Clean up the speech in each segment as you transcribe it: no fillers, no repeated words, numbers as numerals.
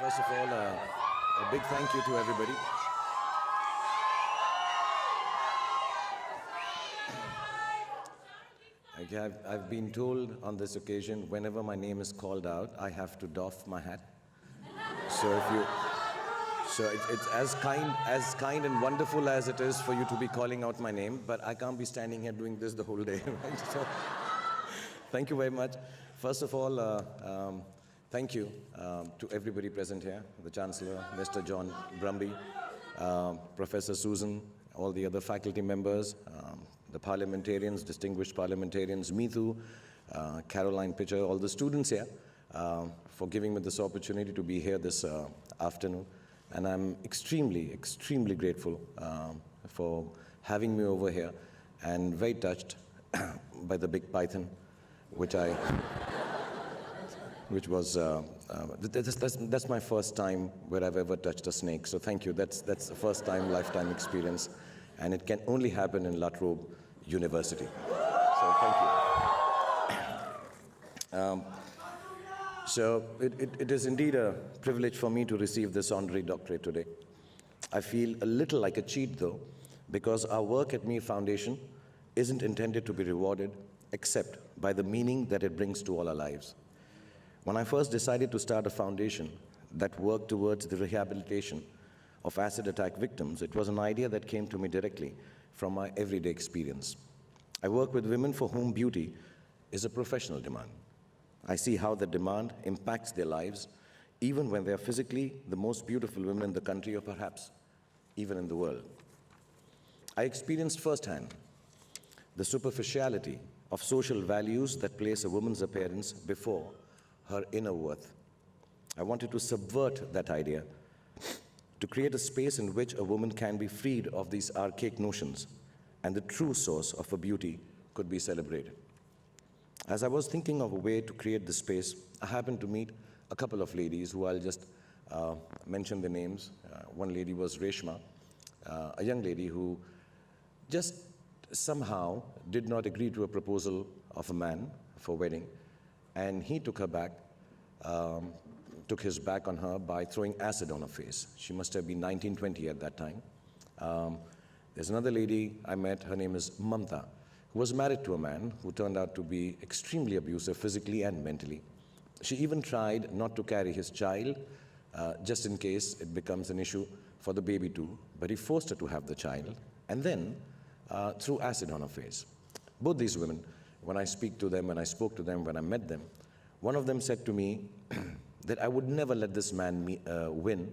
First of all, a big thank you to everybody. Okay, I've been told on this occasion, whenever my name is called out, I have to doff my hat. So it's as kind and wonderful as it is for you to be calling out my name, but I can't be standing here doing this the whole day, right? So, thank you very much. First of all, thank you to everybody present here, the Chancellor, Mr. John Brumby, Professor Susan, all the other faculty members, the parliamentarians, distinguished parliamentarians, Meethu, Caroline Pitcher, all the students here, for giving me this opportunity to be here this afternoon. And I'm extremely, extremely grateful for having me over here, and very touched by the big python, which that's my first time where I've ever touched a snake. So thank you. That's the first time, lifetime experience, and it can only happen in Trobe University. So thank you. So it is indeed a privilege for me to receive this honorary doctorate today. I feel a little like a cheat though, because our work at Mir Foundation isn't intended to be rewarded except by the meaning that it brings to all our lives. When I first decided to start a foundation that worked towards the rehabilitation of acid attack victims, it was an idea that came to me directly from my everyday experience. I work with women for whom beauty is a professional demand. I see how the demand impacts their lives, even when they are physically the most beautiful women in the country, or perhaps even in the world. I experienced firsthand the superficiality of social values that place a woman's appearance before her inner worth. I wanted to subvert that idea, to create a space in which a woman can be freed of these archaic notions and the true source of her beauty could be celebrated. As I was thinking of a way to create this space, I happened to meet a couple of ladies who I'll just mention their names. One lady was Reshma, a young lady who just somehow did not agree to a proposal of a man for wedding, and he took his back on her by throwing acid on her face. She must have been 19, 20 at that time. There's another lady I met, her name is Mamta, who was married to a man who turned out to be extremely abusive physically and mentally. She even tried not to carry his child, just in case it becomes an issue for the baby too, but he forced her to have the child, and then threw acid on her face. Both these women, when I speak to them, when I spoke to them, when I met them, one of them said to me that I would never let this man win,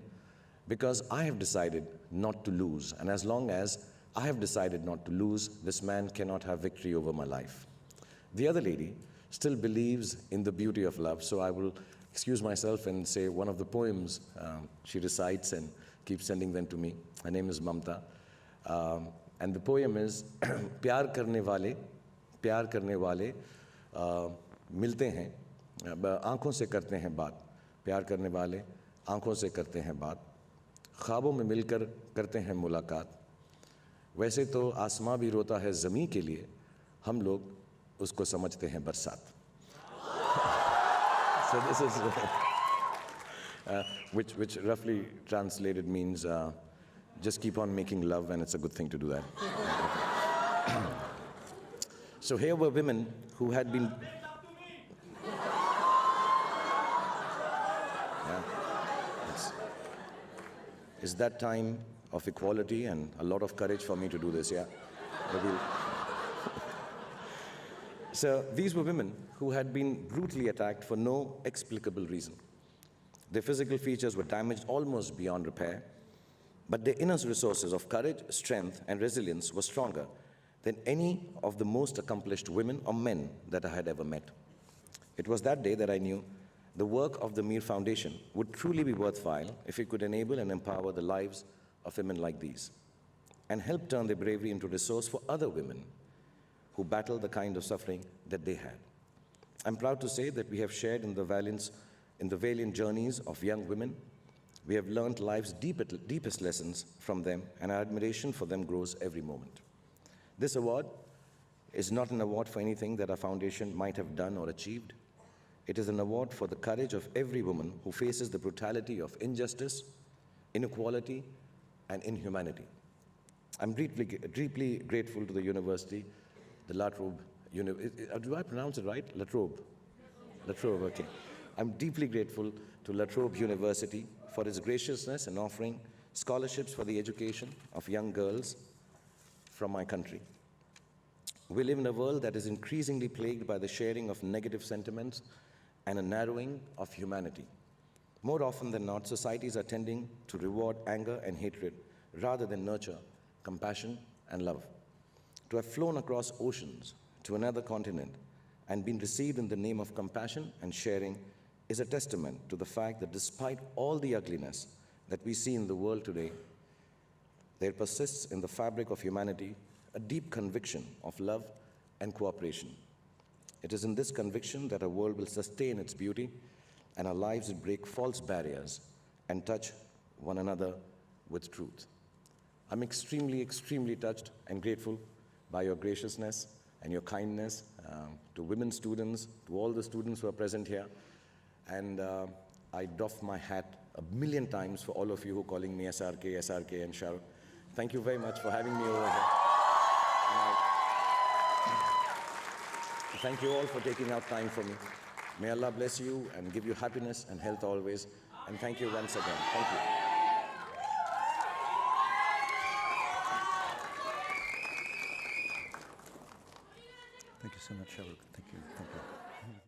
because I have decided not to lose, and as long as I have decided not to lose, this man cannot have victory over my life. The other lady still believes in the beauty of love, so I will excuse myself and say one of the poems she recites and keeps sending them to me. Her name is Mamta, and the poem is प्यार करने वाले मिलते हैं, आँखों से करते हैं बात, प्यार करने वाले आँखों से करते हैं बात, ख्वाबों में मिलकर करते हैं मुलाकात, वैसे तो आसमां भी रोता है ज़मीं के लिए, हम लोग उसको समझते हैं बरसात. So this is which roughly translated means just keep on making love, and it's a good thing to do that. So here were women who had been it's that time of equality and a lot of courage for me to do this, yeah. So these were women who had been brutally attacked for no explicable reason. Their physical features were damaged almost beyond repair, but their inner resources of courage, strength, and resilience were stronger than any of the most accomplished women or men that I had ever met. It was that day that I knew the work of the Mir Foundation would truly be worthwhile if it could enable and empower the lives of women like these, and help turn their bravery into a resource for other women who battle the kind of suffering that they had. I'm proud to say that we have shared in the valiant journeys of young women. We have learned life's deepest lessons from them, and our admiration for them grows every moment. This award is not an award for anything that our foundation might have done or achieved. It is an award for the courage of every woman who faces the brutality of injustice, inequality, and inhumanity. I'm deeply grateful to the university, the La Trobe, do I pronounce it right? La Trobe. La Trobe, okay. I'm deeply grateful to La Trobe University for its graciousness in offering scholarships for the education of young girls from my country. We live in a world that is increasingly plagued by the sharing of negative sentiments and a narrowing of humanity. More often than not, societies are tending to reward anger and hatred rather than nurture compassion and love. To have flown across oceans to another continent and been received in the name of compassion and sharing is a testament to the fact that despite all the ugliness that we see in the world today, there persists in the fabric of humanity a deep conviction of love and cooperation. It is in this conviction that our world will sustain its beauty and our lives will break false barriers and touch one another with truth. I'm extremely touched and grateful by your graciousness and your kindness to women students, to all the students who are present here. And I doff my hat a million times for all of you who are calling me SRK, and Shah Rukh. Thank you very much for having me over here. Thank you all for taking out time for me. May Allah bless you and give you happiness and health always. And thank you once again. Thank you. Thank you so much, Shah Rukh. Thank you. Thank you.